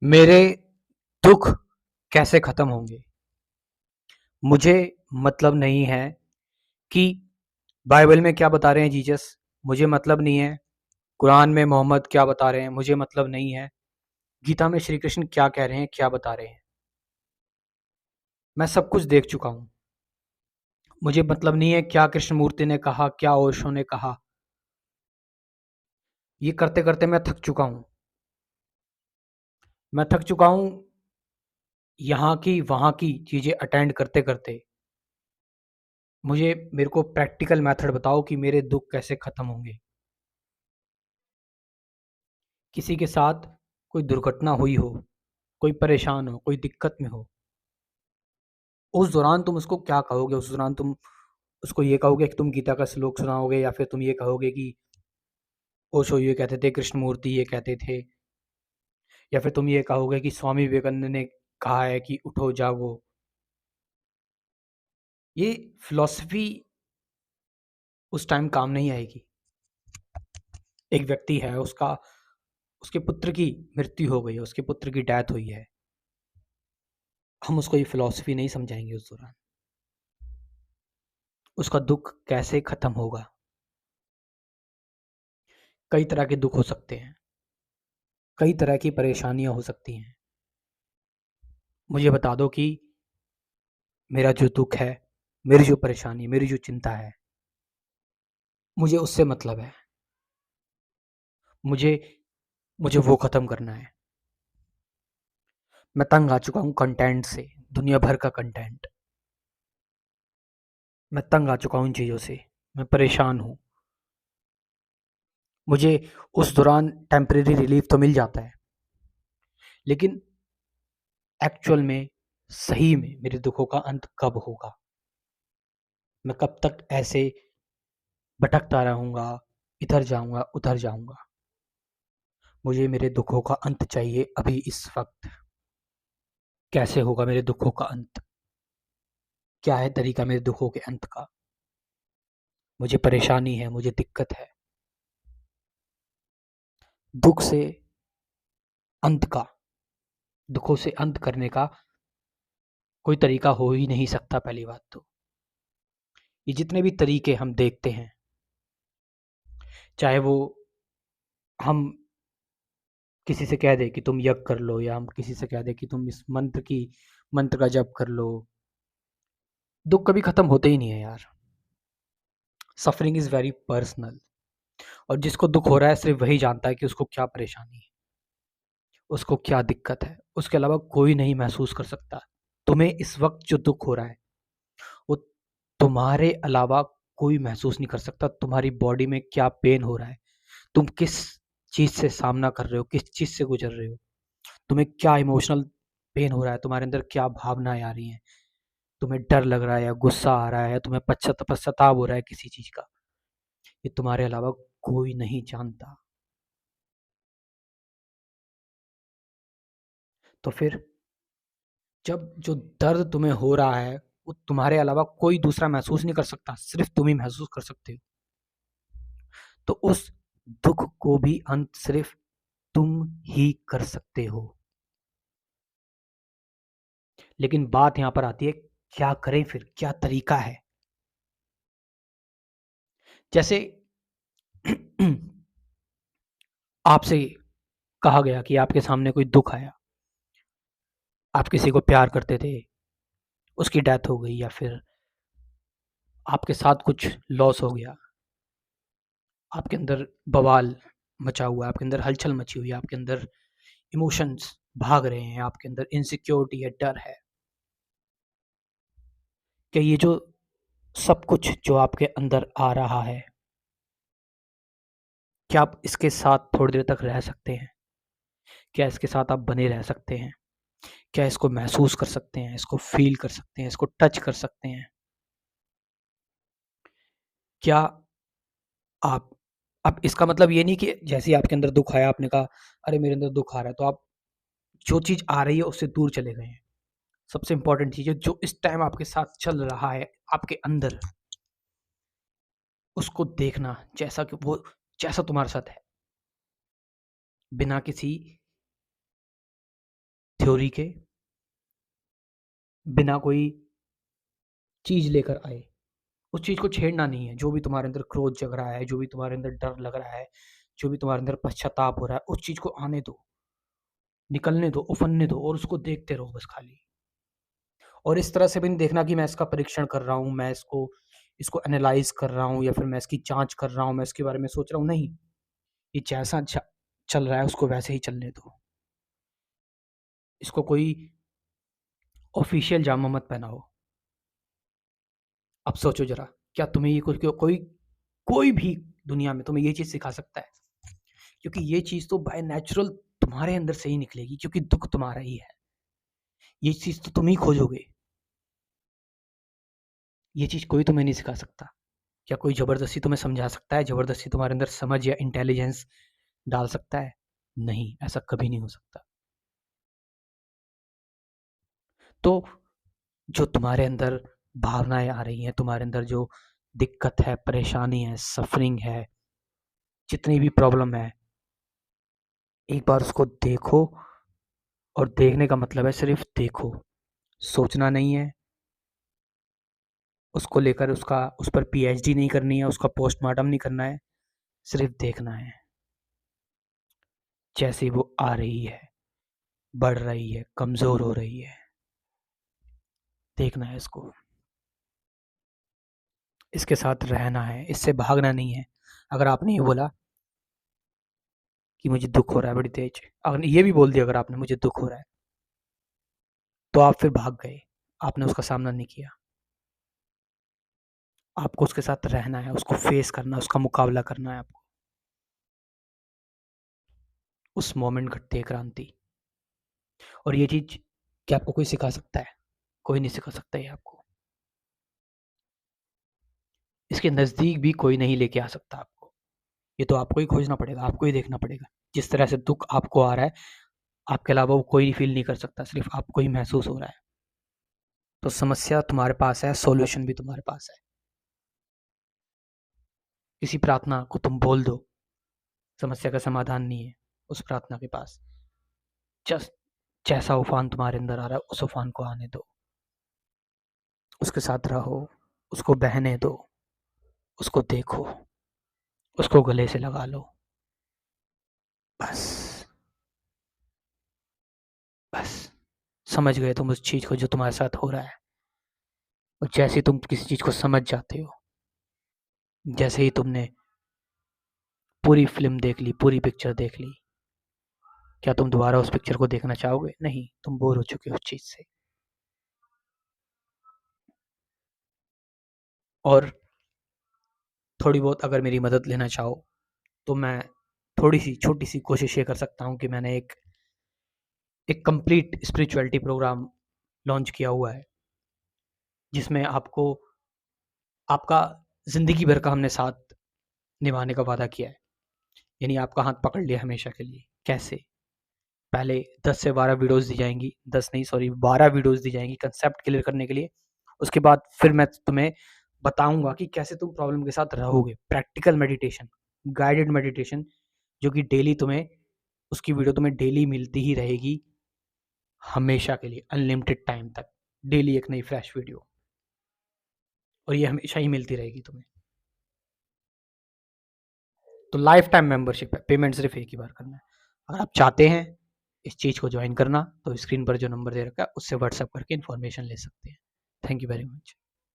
मेरे दुख कैसे खत्म होंगे? मुझे मतलब नहीं है कि बाइबल में क्या बता रहे हैं जीसस, मुझे मतलब नहीं है कुरान में मोहम्मद क्या बता रहे हैं, मुझे मतलब नहीं है गीता में श्री कृष्ण क्या कह रहे हैं, क्या बता रहे हैं। मैं सब कुछ देख चुका हूँ। मुझे मतलब नहीं है क्या कृष्णमूर्ति ने कहा, क्या ओशो ने कहा। ये करते करते मैं थक चुका हूँ। मैं थक चुका हूँ यहाँ की वहाँ की चीज़ें अटेंड करते करते। मुझे मेरे को प्रैक्टिकल मेथड बताओ कि मेरे दुख कैसे खत्म होंगे। किसी के साथ कोई दुर्घटना हुई हो, कोई परेशान हो, कोई दिक्कत में हो, उस दौरान तुम उसको क्या कहोगे? उस दौरान तुम उसको ये कहोगे कि तुम गीता का श्लोक सुनाओगे, या फिर तुम ये कहोगे कि ओशो ये कहते थे, कृष्णमूर्ति ये कहते थे, या फिर तुम ये कहोगे कि स्वामी विवेकानंद ने कहा है कि उठो जागो। ये फिलॉसफी उस टाइम काम नहीं आएगी। एक व्यक्ति है, उसका उसके पुत्र की मृत्यु हो गई है, उसके पुत्र की डेथ हुई है। हम उसको ये फिलॉसफी नहीं समझाएंगे उस दौरान। उसका दुख कैसे खत्म होगा? कई तरह के दुख हो सकते हैं, कई तरह की परेशानियां हो सकती हैं। मुझे बता दो कि मेरा जो दुख है, मेरी जो परेशानी, मेरी जो चिंता है, मुझे उससे मतलब है। मुझे मुझे वो ख़त्म करना है। मैं तंग आ चुका हूँ कंटेंट से, दुनिया भर का कंटेंट। मैं तंग आ चुका हूँ इन चीज़ों से। मैं परेशान हूँ। मुझे उस दौरान टेम्परेरी रिलीफ तो मिल जाता है, लेकिन एक्चुअल में, सही में मेरे दुखों का अंत कब होगा? मैं कब तक ऐसे भटकता रहूँगा, इधर जाऊँगा, उधर जाऊँगा? मुझे मेरे दुखों का अंत चाहिए अभी इस वक़्त। कैसे होगा मेरे दुखों का अंत? क्या है तरीका मेरे दुखों के अंत का? मुझे परेशानी है, मुझे दिक्कत है। दुःख से अंत का, दुखों से अंत करने का कोई तरीका हो ही नहीं सकता पहली बात तो। ये जितने भी तरीके हम देखते हैं, चाहे वो हम किसी से कह दें कि तुम यज्ञ कर लो, या हम किसी से कह दें कि तुम इस मंत्र का जप कर लो, दुःख कभी खत्म होते ही नहीं है यार। सफरिंग इज़ वेरी पर्सनल, और जिसको दुःख हो रहा है सिर्फ़ वही जानता है कि उसको क्या परेशानी है, उसको क्या दिक्कत है। उसके अलावा कोई नहीं महसूस कर सकता। तुम्हें इस वक़्त जो दुःख हो रहा है, वो तुम्हारे अलावा कोई महसूस नहीं कर सकता। तुम्हारी बॉडी में क्या पेन हो रहा है, तुम किस चीज़ से सामना कर रहे हो, किस चीज़ से गुज़र रहे हो, तुम्हें क्या इमोशनल पेन हो रहा है, तुम्हारे अंदर क्या भावनाएँ आ रही हैं, तुम्हें डर लग रहा है या गुस्सा आ रहा है, तुम्हें पश्चाताप हो रहा है किसी चीज़ का, ये तुम्हारे अलावा कोई नहीं जानता। तो फिर जब जो दर्द तुम्हें हो रहा है, वो तुम्हारे अलावा कोई दूसरा महसूस नहीं कर सकता, सिर्फ़ तुम ही महसूस कर सकते हो। तो उस दुःख को भी अंत सिर्फ़ तुम ही कर सकते हो। लेकिन बात यहाँ पर आती है, क्या करें फिर? क्या तरीका है? जैसे आपसे कहा गया कि आपके सामने कोई दुःख आया, आप किसी को प्यार करते थे, उसकी डेथ हो गई, या फिर आपके साथ कुछ लॉस हो गया, आपके अंदर बवाल मचा हुआ है, आपके अंदर हलचल मची हुई है, आपके अंदर इमोशंस भाग रहे हैं, आपके अंदर इनसिक्योरिटी है, डर है। क्या ये जो सब कुछ जो आपके अंदर आ रहा है, क्या आप इसके साथ थोड़ी देर तक रह सकते हैं? क्या इसके साथ आप बने रह सकते हैं? क्या इसको महसूस कर सकते हैं, इसको फ़ील कर सकते हैं, इसको टच कर सकते हैं? क्या आप अब इसका मतलब ये नहीं कि जैसे ही आपके अंदर दुःख आया, आपने कहा, "अरे! मेरे अंदर दुःख आ रहा है", तो आप जो चीज़ आ रही है उससे दूर चले गए हैं। सबसे इम्पोर्टेंट चीज़ है जो इस टाइम आपके साथ चल रहा है, आपके अंदर, उसको देखना जैसा कि वो जैसा तुम्हारे साथ है, बिना किसी थ्योरी के, बिना कोई चीज़ लेकर आए। उस चीज़ को छेड़ना नहीं है। जो भी तुम्हारे अंदर क्रोध जग रहा है, जो भी तुम्हारे अंदर डर लग रहा है, जो भी तुम्हारे अंदर पश्चाताप हो रहा है, उस चीज़ को आने दो, निकलने दो, उफनने दो और उसको देखते रहो बस खाली। और इस तरह से भी नहीं देखना कि मैं इसका परीक्षण कर रहा हूँ, मैं इसको एनालाइज़ कर रहा हूँ या फिर मैं इसकी जाँच कर रहा हूँ, मैं इसके बारे में सोच रहा हूँ, नहीं। ये जैसा चल रहा है उसको वैसे ही चलने दो। इसको कोई ऑफ़िशियल जामा मत पहनाओ। अब सोचो ज़रा, क्या तुम्हें ये कोई भी दुनिया में तुम्हें ये चीज़ सिखा सकता है? क्योंकि ये चीज़ तो बाय नेचुरल तुम्हारे अंदर से ही निकलेगी, क्योंकि दुःख तुम्हारा ही है। ये चीज़ तो तुम ही खोजोगे। ये चीज़ कोई तुम्हें नहीं सिखा सकता। क्या कोई ज़बरदस्ती तुम्हें समझा सकता है? ज़बरदस्ती तुम्हारे अंदर समझ या इंटेलिजेंस डाल सकता है? नहीं, ऐसा कभी नहीं हो सकता। तो जो तुम्हारे अंदर भावनाएँ आ रही हैं, तुम्हारे अंदर जो दिक्कत है, परेशानी है, सफ़रिंग है, जितनी भी प्रॉब्लम है, एक बार उसको देखो। और देखने का मतलब है सिर्फ़ देखो, सोचना नहीं है, उसको लेकर उस पर पीएचडी नहीं करनी है, उसका पोस्टमार्टम नहीं करना है, सिर्फ़ देखना है। जैसे वो आ रही है, बढ़ रही है, कमज़ोर हो रही है, देखना है इसको। इसके साथ रहना है, इससे भागना नहीं है। अगर आपने ये बोला कि मुझे दुःख हो रहा है बड़ी तेज़, अगर ये भी बोल दिया अगर आपने मुझे दुःख हो रहा है, तो आप फिर भाग गए, आपने उसका सामना नहीं किया। आपको उसके साथ रहना है, उसको फेस करना है, उसका मुकाबला करना है आपको। उस मोमेंट घटती है क्रांति। और ये चीज़ क्या आपको कोई सिखा सकता है? कोई नहीं सिखा सकता ये आपको। इसके नज़दीक भी कोई नहीं लेके आ सकता आपको। ये तो आपको ही खोजना पड़ेगा, आपको ही देखना पड़ेगा। जिस तरह से दुःख आपको आ रहा है, आपके अलावा वो कोई फ़ील नहीं कर सकता, सिर्फ़ आपको ही महसूस हो रहा है। तो समस्या तुम्हारे पास है, सॉल्यूशन भी तुम्हारे पास है। किसी प्रार्थना को तुम बोल दो, समस्या का समाधान नहीं है उस प्रार्थना के पास। जस्ट जैसा उफ़ान तुम्हारे अंदर आ रहा है, उस उफ़ान को आने दो। उसके साथ रहो, उसको बहने दो, उसको देखो, उसको गले से लगा लो। बस, बस समझ गए तुम उस चीज़ को जो तुम्हारे साथ हो रहा है। और जैसे ही तुम किसी चीज़ को समझ जाते हो, जैसे ही तुमने पूरी फ़िल्म देख ली, पूरी पिक्चर देख ली, क्या तुम दोबारा उस पिक्चर को देखना चाहोगे? नहीं, तुम बोर हो चुके हो उस चीज़ से। और थोड़ी बहुत अगर मेरी मदद लेना चाहो, तो मैं थोड़ी-सी छोटी-सी कोशिश ये कर सकता हूँ कि मैंने एक कंप्लीट स्पिरिचुअलिटी प्रोग्राम लॉन्च किया हुआ है, जिसमें आपको आपका ज़िंदगी भर का हमने साथ निभाने का वादा किया है। यानी आपका हाथ पकड़ लिया हमेशा के लिए। कैसे? पहले 10 से 12 वीडियोज़ दी जाएँगी, 10 नहीं सॉरी 12 वीडियोज़ दी जाएँगी कांसेप्ट क्लियर करने के लिए। उसके बाद फिर मैं तुम्हें बताऊँगा कि कैसे तुम प्रॉब्लम के साथ रहोगे। प्रैक्टिकल मेडिटेशन, गाइडेड मेडिटेशन, जो कि डेली तुम्हें उसकी वीडियो तुम्हें डेली मिलती ही रहेगी, हमेशा के लिए, अनलिमिटेड टाइम तक। डेली एक नई फ्रेश वीडियो, और ये हमेशा ही मिलती रहेगी तुम्हें। तो लाइफ टाइम मेंबरशिप है, पेमेंट सिर्फ़ एक ही बार करना है। अगर आप चाहते हैं इस चीज़ को जॉइन करना, तो स्क्रीन पर जो नंबर दे रखा है उससे व्हाट्सएप करके इन्फॉर्मेशन ले सकते हैं। Thank you very much.